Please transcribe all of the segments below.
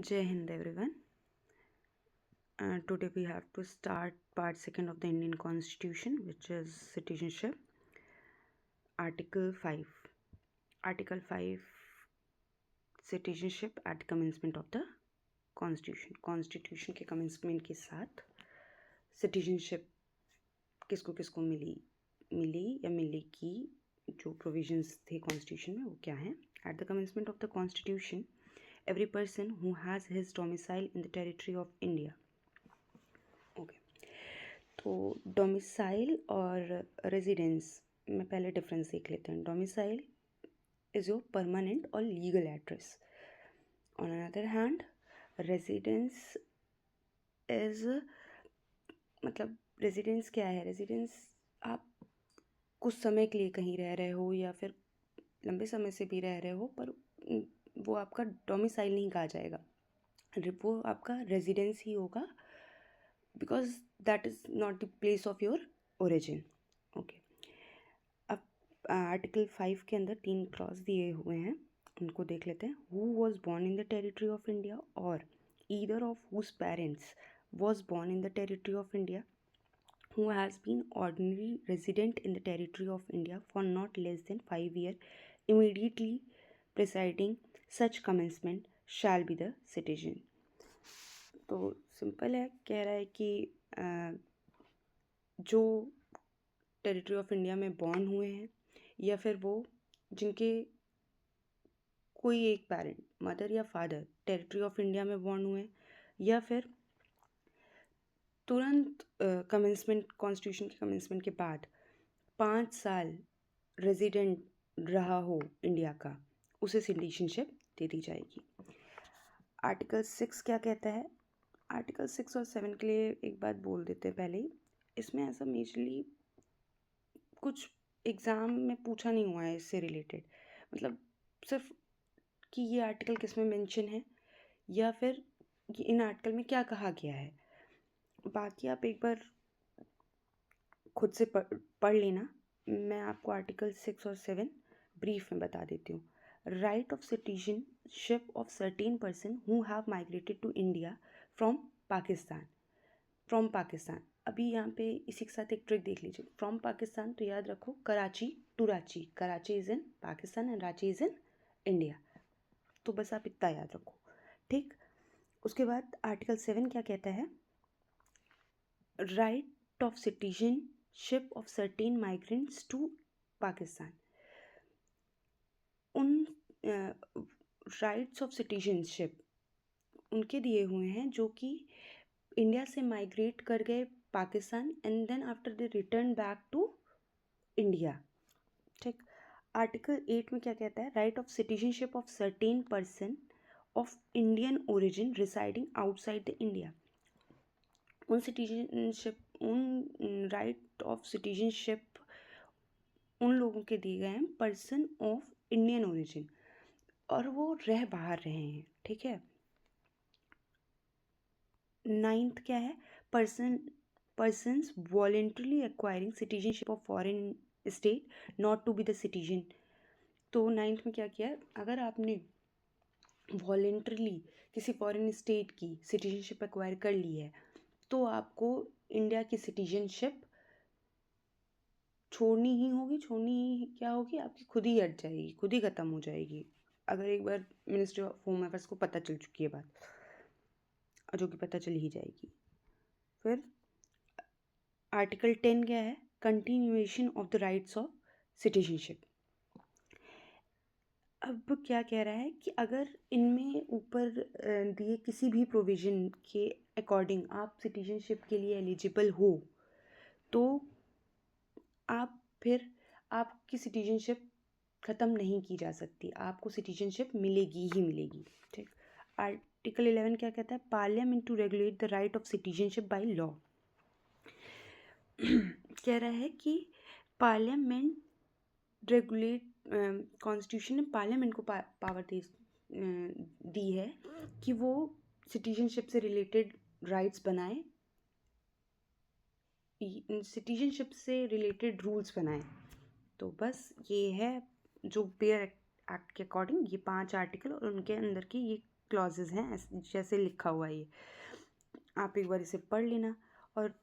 Jai Hind everyone. Today we have to start part 2 of the Indian Constitution, which is citizenship. Article 5. Article 5, citizenship at commencement of the Constitution. Constitution के commencement के साथ citizenship किसको किसको मिली या मिलेगी, जो provisions थे Constitution में वो क्या हैं. At the commencement of the Constitution, every person who has his domicile in the territory of India. Okay, तो डोमिसाइल और रेजिडेंस में पहले डिफरेंस देख लेते हैं. डोमिसाइल इज योर परमानेंट और legal address. On another hand residence is, मतलब residence क्या है? रेजिडेंस आप कुछ समय के लिए कहीं रह रहे हो या फिर लंबे समय से भी रह रहे हो, पर वो आपका डोमिसाइल नहीं कहा जाएगा, वो आपका रेजिडेंस ही होगा, because that is not the place of your origin. Okay. अब आर्टिकल 5 के अंदर 3 क्लॉज दिए हुए हैं, उनको देख लेते हैं. Who was born in the territory of India or either of whose parents was born in the territory of India, who has been ordinary resident in the territory of India for not less than 5 years immediately preceding such commencement shall be the citizen. तो simple है, कह रहा है कि जो territory of India में born हुए हैं या फिर वो जिनके कोई एक पेरेंट, मदर या फादर, टेरिटरी ऑफ इंडिया में बॉर्न हुए हैं या फिर तुरंत कमेंसमेंट, कॉन्स्टिट्यूशन के कमेंसमेंट के बाद 5 साल रेजिडेंट रहा हो इंडिया का, उसे सिटीजनशिप दे दी जाएगी. आर्टिकल 6 क्या कहता है? आर्टिकल 6 और 7 के लिए एक बात बोल देते हैं पहले ही. इसमें ऐसा मेजरली कुछ एग्ज़ाम में पूछा नहीं हुआ है इससे रिलेटेड, मतलब सिर्फ कि ये आर्टिकल किस में मेंशन है या फिर इन आर्टिकल में क्या कहा गया है. बाकी आप एक बार खुद से पढ़ लेना. मैं आपको आर्टिकल 6 और 7 ब्रीफ में बता देती हूँ. Right of citizenship of certain person who have migrated to India from Pakistan. From Pakistan, अभी यहाँ पे इसी के साथ एक ट्रिक देख लीजिए. फ्रॉम पाकिस्तान तो याद रखो Karachi to Ranchi. Karachi is in Pakistan and Ranchi is in India. तो बस आप इतना याद रखो, ठीक. उसके बाद आर्टिकल 7 क्या कहता है? Right of citizenship of certain migrants to Pakistan. उन राइट्स ऑफ सिटीजनशिप उनके दिए हुए हैं जो कि इंडिया से माइग्रेट कर गए Pakistan and then after they return back to India, ठीक. आर्टिकल 8 में क्या कहता है? Right of citizenship of certain person of Indian origin residing outside the India. उन राइट ऑफ सिटीजनशिप उन लोगों के दिए गए हैं पर्सन ऑफ इंडियन ओरिजिन और वो रह बाहर रहे हैं, ठीक है. 9th क्या है? persons voluntarily acquiring citizenship of foreign state not to be the citizen. तो 9th में क्या किया? अगर आपने वॉलेंट्रली किसी फॉरेन स्टेट की सिटीजनशिप एक्वायर कर ली है तो आपको इंडिया की सिटीजनशिप छोड़नी ही क्या होगी? आपकी खुद ही हट जाएगी, खुद ही ख़त्म हो जाएगी, अगर एक बार मिनिस्ट्री ऑफ होम अफेयर्स को पता चल चुकी है बात, जो कि पता चल ही जाएगी. फिर आर्टिकल 10 क्या है? Continuation of the rights of citizenship. अब क्या कह रहा है कि अगर इनमें ऊपर दिए किसी भी प्रोविज़न के अकॉर्डिंग आप सिटीजनशिप के लिए एलिजिबल हो तो आपकी सिटीजनशिप ख़त्म नहीं की जा सकती, आपको सिटीजनशिप मिलेगी ही मिलेगी, ठीक. आर्टिकल 11 क्या कहता है? Parliament to regulate the right of citizenship by law. कह रहा है कि पार्लियामेंट रेगुलेट, कॉन्स्टिट्यूशन ने पार्लियामेंट को पावर दी है कि वो सिटीजनशिप से रिलेटेड राइट्स बनाए, सिटीजनशिप से रिलेटेड रूल्स बनाए. तो बस ये है जो बेयर एक्ट के अकॉर्डिंग ये 5 आर्टिकल और उनके अंदर की ये क्लॉजेज हैं जैसे लिखा हुआ है ये, आप एक बार इसे पढ़ लेना। और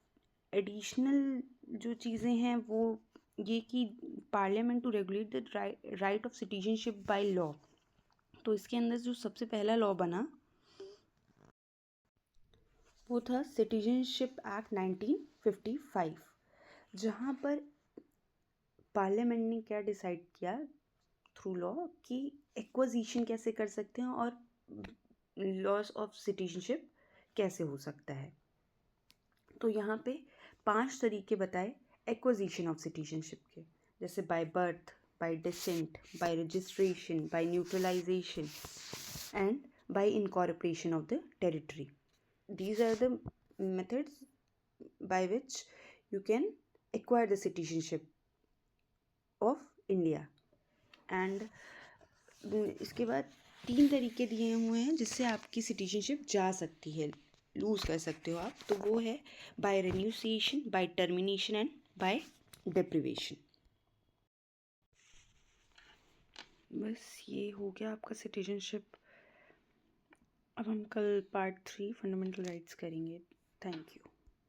एडिशनल जो चीज़ें हैं वो ये कि parliament to regulate the right of citizenship by law, तो इसके अंदर जो सबसे पहला लॉ बना वो था सिटीजनशिप एक्ट 1955, जहाँ पर पार्लियामेंट ने क्या डिसाइड किया थ्रू लॉ कि एक्विजिशन कैसे कर सकते हैं और लॉस ऑफ सिटीजनशिप कैसे हो सकता है। तो यहाँ पे 5 तरीके बताए एक्विजिशन ऑफ सिटीजनशिप के, जैसे by birth, by descent, by registration, by naturalisation and by incorporation of the territory. These are the methods by which you can acquire the citizenship of India. And इसके बाद 3 तरीके दिए हुए हैं जिससे आपकी सिटीजनशिप जा सकती है, लूज़ कर सकते हो आप। तो वो है by renunciation, by termination and by deprivation. बस ये हो गया आपका सिटीजनशिप। अब हम कल पार्ट 3 फंडामेंटल राइट्स करेंगे। Thank you.